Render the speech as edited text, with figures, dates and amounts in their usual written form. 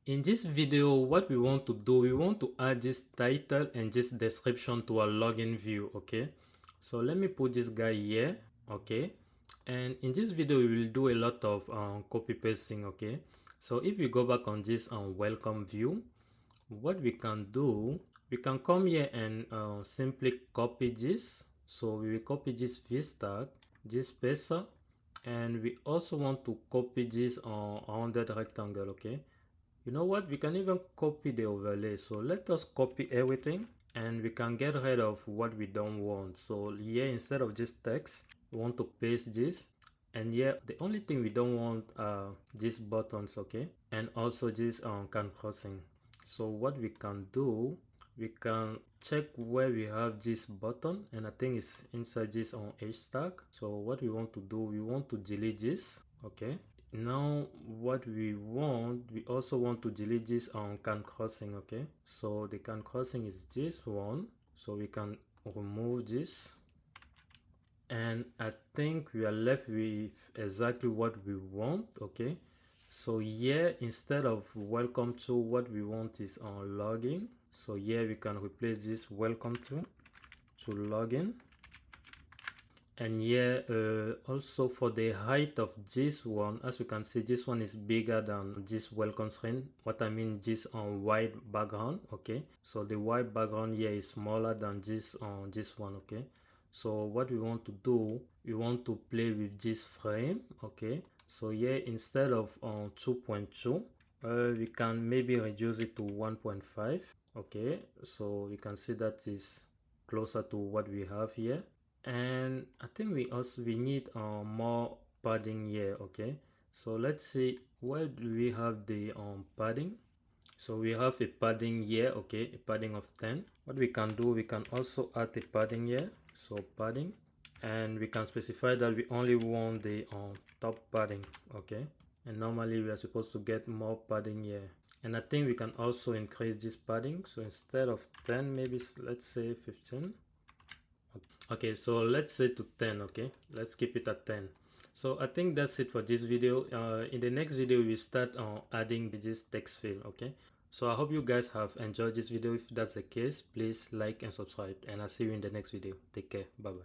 In this video, what we want to do, we want to add this title and this description to our login view. Okay, so let me put this guy here. Okay, and in this video we will do a lot of copy pasting. Okay, so if we go back on this welcome view, what we can do, we can come here and simply copy this. So we will copy this vista, this spacer, and we also want to copy this on that rectangle. Okay, you know what, we can even copy the overlay. So let us copy everything and we can get rid of what we don't want. So here, instead of just text, we want to paste this, and here the only thing we don't want are these buttons. Okay, and also this can crossing. So what we can do, we can check where we have this button, and I think it's inside this on h tag. So what we want to do, we want to delete this. Okay, now what we want, we also want to delete this on can crossing. Okay, so the can crossing is this one, so we can remove this, and I think we are left with exactly what we want. Okay, so here, instead of welcome to, what we want is on login. So here we can replace this welcome to login. And here also for the height of this one, as you can see, this one is bigger than this welcome screen. What I mean, this on white background. Okay, so the white background here is smaller than this on this one. Okay, so what we want to do, we want to play with this frame. Okay, so here, instead of 2.2, we can maybe reduce it to 1.5. okay, so we can see that is closer to what we have here. And I think we need more padding here. Okay, so let's see, where do we have the padding. So we have a padding here. Okay, a padding of 10. What we can do, we can also add a padding here. So padding, and we can specify that we only want the top padding. Okay, and normally we are supposed to get more padding here. And I think we can also increase this padding. So instead of 10, maybe let's say 15. Okay, so let's say to 10. Okay, let's keep it at 10. So I think that's it for this video. In the next video we start adding this text field. Okay, so I hope you guys have enjoyed this video. If that's the case, please like and subscribe, and I'll see you in the next video. Take care. Bye bye.